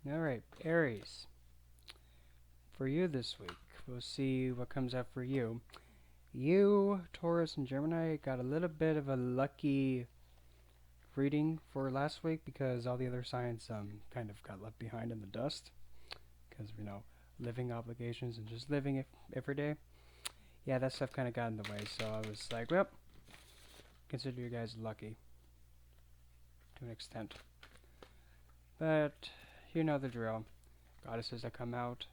Alright, Aries. For you this week, we'll see what comes up for you. You, Taurus, and Gemini got a little bit of a lucky reading for last week because all the other signs kind of got left behind in the dust. Because, living obligations and just living it every day. Yeah, that stuff kind of got in the way, so I was like, well, consider you guys lucky to an extent. But you know the drill. Goddesses that come out.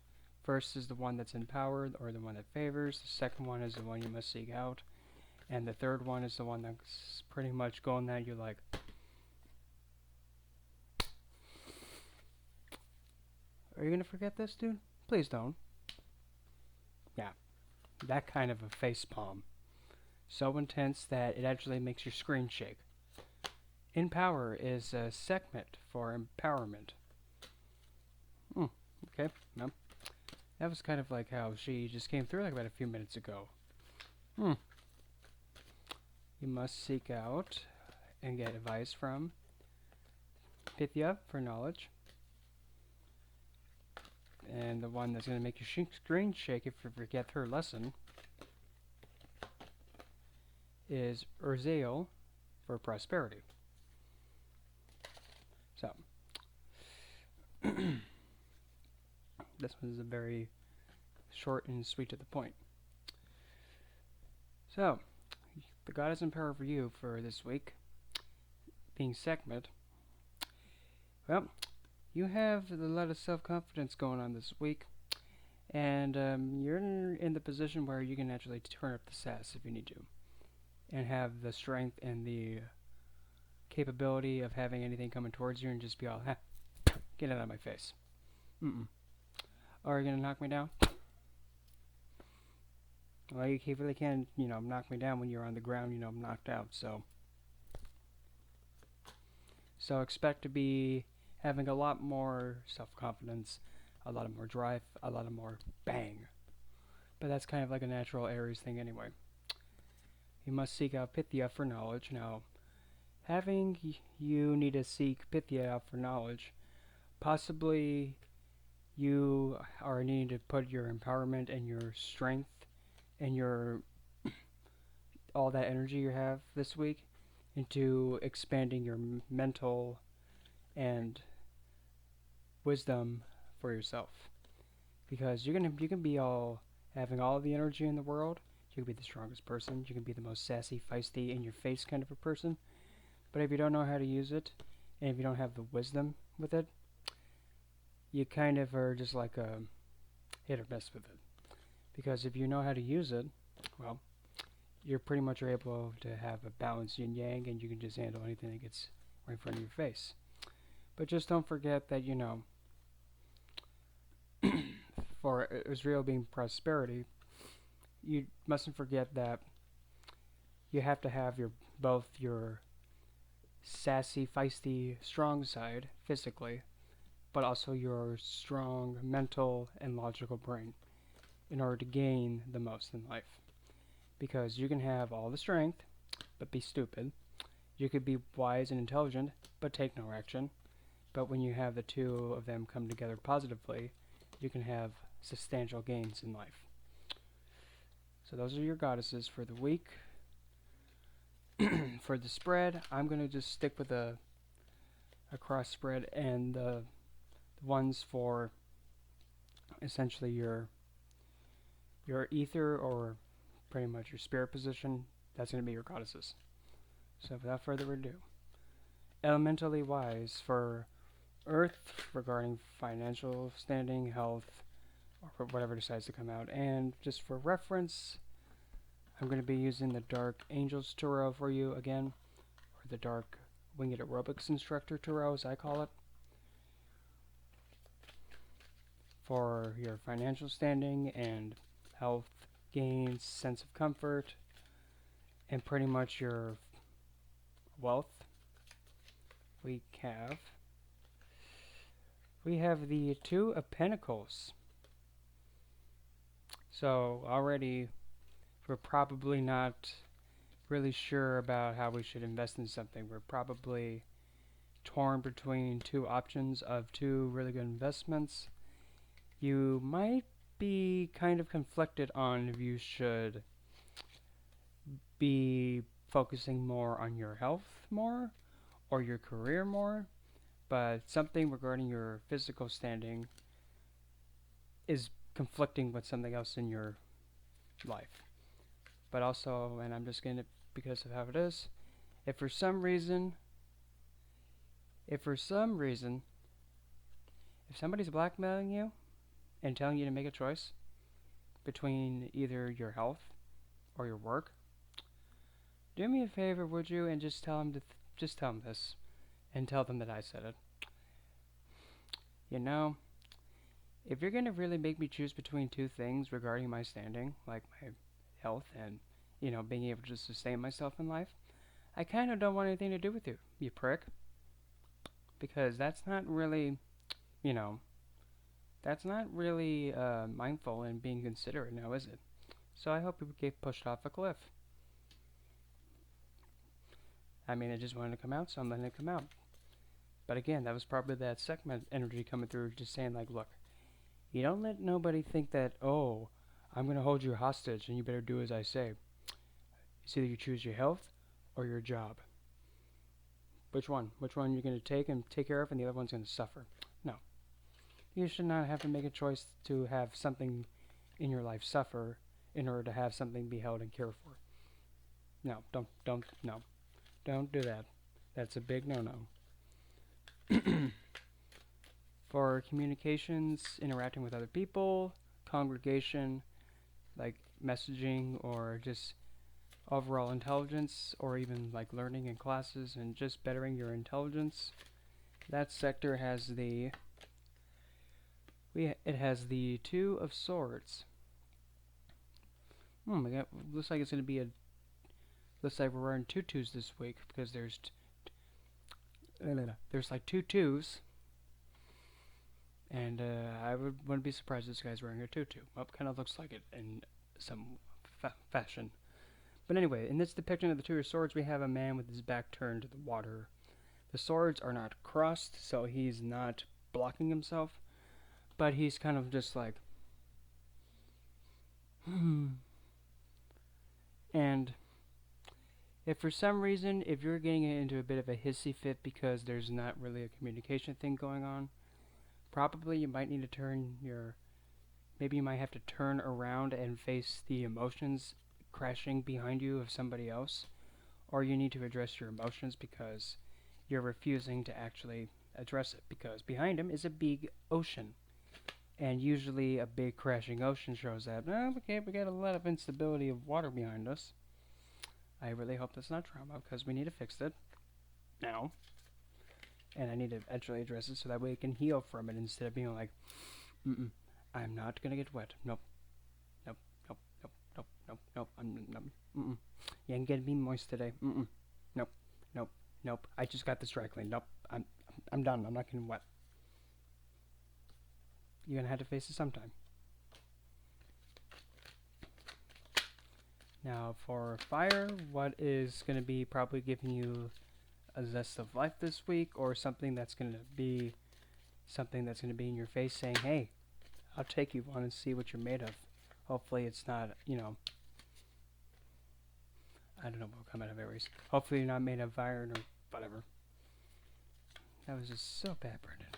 First is the one that's in power, or the one that favors. The second one is the one you must seek out. And the third one is the one that's pretty much going that you're like, are you going to forget this, dude? Please don't. Yeah, that kind of a face palm. So intense that it actually makes your screen shake. In power is a segment for empowerment. Okay, no. That was kind of like how she just came through like about a few minutes ago. You must seek out and get advice from Pythia for knowledge. And the one that's going to make your screen shake if you forget her lesson is Urzael for prosperity. So, this one's a very short and sweet to the point. So, the goddess in power for you for this week, being Sekhmet. Well, you have a lot of self-confidence going on this week, and you're in the position where you can actually turn up the sass if you need to, and have the strength and the capability of having anything coming towards you and just be all, get it out of my face. Are you gonna knock me down? Well, you really can't, knock me down when you're on the ground, knocked out. So expect to be having a lot more self-confidence, a lot more drive, a lot more bang. But that's kind of like a natural Aries thing anyway. You must seek out Pythia for knowledge. Now, having you need to seek Pythia out for knowledge, possibly you are needing to put your empowerment and your strength and your all that energy you have this week into expanding your mental and wisdom for yourself, because you can be all having all the energy in the world. You can be the strongest person. You can be the most sassy, feisty, in your face kind of a person. But if you don't know how to use it, and if you don't have the wisdom with it, you kind of are just like a hit or miss with it. Because if you know how to use it, well, you're pretty much able to have a balanced yin yang, and you can just handle anything that gets right in front of your face. But just don't forget that, for Israel being prosperity, you mustn't forget that you have to have both your sassy, feisty, strong side physically, but also your strong mental and logical brain in order to gain the most in life. Because you can have all the strength, but be stupid. You could be wise and intelligent, but take no action. But when you have the two of them come together positively, you can have substantial gains in life. So those are your goddesses for the week. For the spread, I'm going to just stick with a cross spread, and the ones for essentially your ether, or pretty much your spirit position, that's going to be your goddesses. So without further ado, elementally wise for Earth regarding financial standing, health, or whatever decides to come out. And just for reference, I'm going to be using the Dark Angels Tarot for you again, or the Dark Winged Aerobics Instructor Tarot, as I call it, for your financial standing and health gains, sense of comfort, and pretty much your wealth. We have the Two of Pentacles. So already we're probably not really sure about how we should invest in something. We're probably torn between two options of two really good investments, you might be kind of conflicted on if you should be focusing more on your health more or your career more, but something regarding your physical standing is conflicting with something else in your life. But also, and I'm just getting it because of how it is, if for some reason, if somebody's blackmailing you and telling you to make a choice between either your health or your work, do me a favor, would you, and just tell them just tell them this, and tell them that I said it. You know, if you're gonna really make me choose between two things regarding my standing, like my health and being able to sustain myself in life, I kind of don't want anything to do with you, you prick, because that's not really, you know, that's not really mindful and being considerate now, is it? So I hope you get pushed off a cliff. I mean, I just wanted to come out, so I'm letting it come out. But again, that was probably that segment energy coming through, just saying like, look, you don't let nobody think that, oh, I'm going to hold you hostage and you better do as I say. It's either you choose your health or your job. Which one? Which one you're going to take and take care of and the other one's going to suffer? No. You should not have to make a choice to have something in your life suffer in order to have something be held and cared for. No, no. Don't do that. That's a big no-no. For communications, interacting with other people, congregation, like messaging or just overall intelligence, or even like learning in classes and just bettering your intelligence, that sector has the Two of Swords. Oh my god, looks like it's going to be looks like we're wearing two twos this week because there's like two twos. And I wouldn't be surprised this guy's wearing a tutu. Well, kind of looks like it in some fashion. But anyway, in this depiction of the Two of Swords, we have a man with his back turned to the water. The swords are not crossed, so he's not blocking himself. But he's kind of just like, And if for some reason, if you're getting into a bit of a hissy fit because there's not really a communication thing going on, probably you might need to maybe you might have to turn around and face the emotions crashing behind you of somebody else, or you need to address your emotions because you're refusing to actually address it, because behind him is a big ocean, and usually a big crashing ocean shows that, we got a lot of instability of water behind us. I really hope that's not trauma, because we need to fix it now. And I need to actually address it so that way it can heal from it instead of being like, I'm not gonna get wet. Nope. You ain't gonna be moist today. Nope. I just got this dry cleaned. Nope. I'm done. I'm not getting wet. You're gonna have to face it sometime. Now for fire, what is gonna be probably giving you a zest of life this week, or something that's going to be in your face saying, hey, I'll take you on and see what you're made of. Hopefully it's not, I don't know what will come out of Aries. Hopefully you're not made of iron or whatever. That was just so bad, Brendan.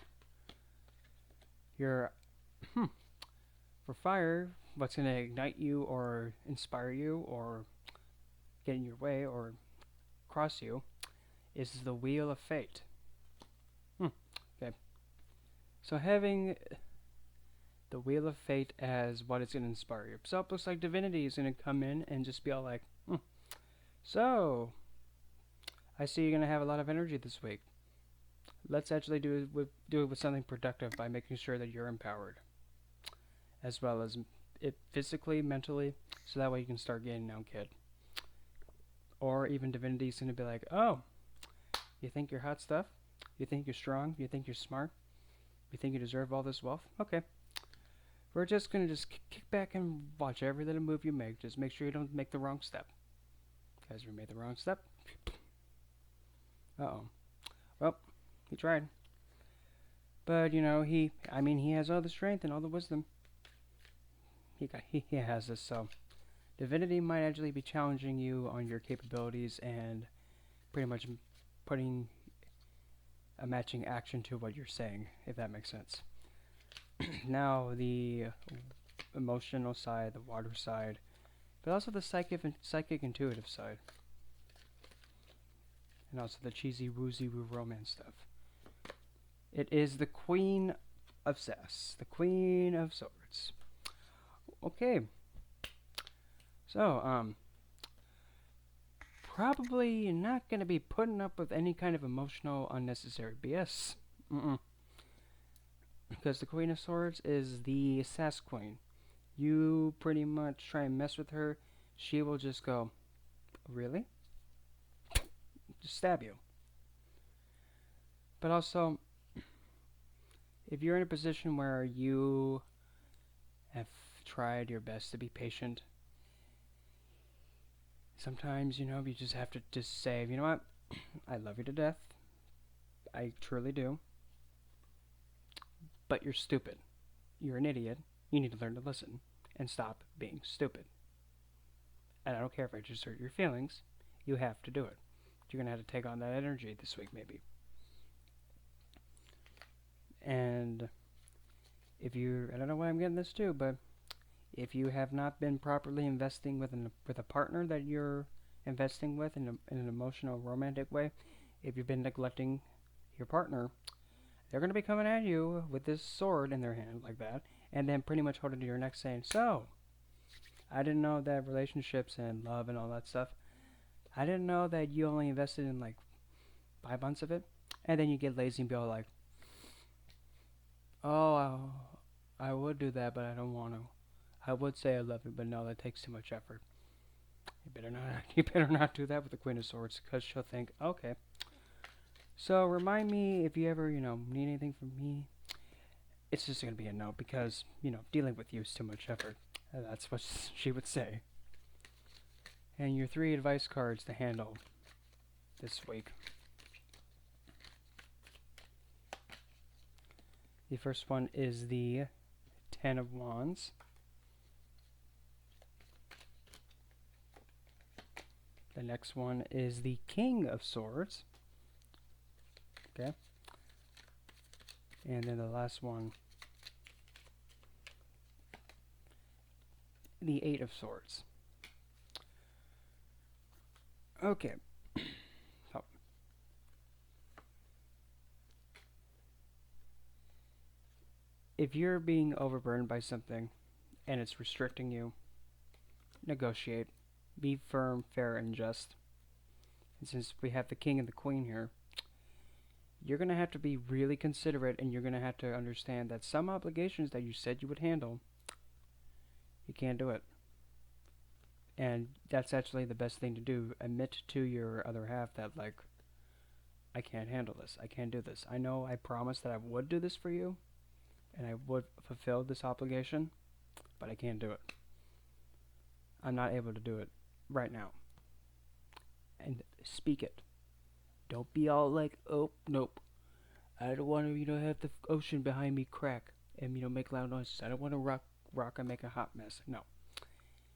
For fire, what's going to ignite you or inspire you or get in your way or cross you is the Wheel of Fate. Okay. So having the Wheel of Fate as what is going to inspire you. So it looks like Divinity is going to come in and just be all like, so, I see you're going to have a lot of energy this week. Let's actually do it with something productive by making sure that you're empowered. As well as it physically, mentally, so that way you can start getting down, kid. Or even Divinity is going to be like, oh, you think you're hot stuff? You think you're strong? You think you're smart? You think you deserve all this wealth? Okay. We're just going to kick back and watch every little move you make. Just make sure you don't make the wrong step. Because if you made the wrong step, uh-oh. Well, He tried. But, you know, he has all the strength and all the wisdom. He has this, so Divinity might actually be challenging you on your capabilities and pretty much putting a matching action to what you're saying, if that makes sense. Now, the emotional side, the water side, but also the psychic intuitive side. And also the cheesy woozy woo romance stuff. It is the Queen of Sass, the Queen of Swords. Okay. So, probably not going to be putting up with any kind of emotional unnecessary BS. Because the Queen of Swords is the Sass Queen. You pretty much try and mess with her, she will just go, really? Just stab you. But also, if you're in a position where you have tried your best to be patient, sometimes, you know, you just have to just say, you know what, I love you to death. I truly do. But you're stupid. You're an idiot. You need to learn to listen and stop being stupid. And I don't care if I just hurt your feelings. You have to do it. You're going to have to take on that energy this week, maybe. And if I don't know why I'm getting this too, but if you have not been properly investing with a partner that you're investing with in an emotional, romantic way, if you've been neglecting your partner, they're going to be coming at you with this sword in their hand like that, and then pretty much holding to your neck saying, so, I didn't know that relationships and love and all that stuff, I didn't know that you only invested in like 5 months of it, and then you get lazy and be all like, oh, I would do that, but I don't want to. I would say I love you, but no, that takes too much effort. You better not. You better not do that with the Queen of Swords, because she'll think, okay. So remind me if you ever, you know, need anything from me. It's just gonna be a no, because you know, dealing with you is too much effort. That's what she would say. And your 3 advice cards to handle this week. The first one is the 10 of Wands. The next one is the King of Swords. Okay. And then the last one, the 8 of Swords. Okay. So, if you're being overburdened by something and it's restricting you, negotiate. Be firm, fair, and just. And since we have the King and the Queen here, you're going to have to be really considerate, and you're going to have to understand that some obligations that you said you would handle, you can't do it. And that's actually the best thing to do. Admit to your other half that, like, I can't handle this. I can't do this. I know I promised that I would do this for you, and I would fulfill this obligation, but I can't do it. I'm not able to do it right now. And speak it. Don't be all like, oh, nope. I don't want to, you know, have the ocean behind me crack and, you know, make loud noises. I don't want to rock and make a hot mess. No.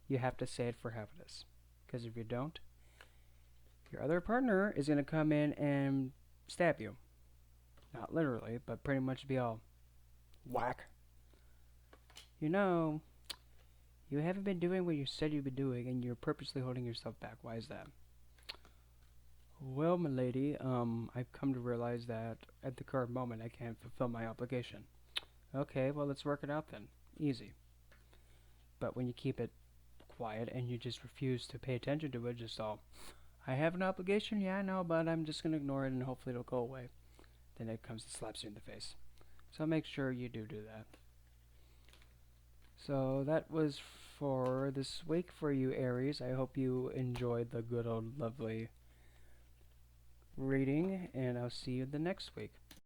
You have to say it for how it is. Because if you don't, your other partner is going to come in and stab you. Not literally, but pretty much be all whack. You know, you haven't been doing what you said you'd be doing, and you're purposely holding yourself back. Why is that? Well, my lady, I've come to realize that at the current moment I can't fulfill my obligation. Okay, well, let's work it out then. Easy. But when you keep it quiet and you just refuse to pay attention to it, just all, I have an obligation, yeah, I know, but I'm just going to ignore it and hopefully it'll go away. Then it comes and slaps you in the face. So make sure you do that. So that was for this week for you, Aries. I hope you enjoyed the good old lovely reading, and I'll see you the next week.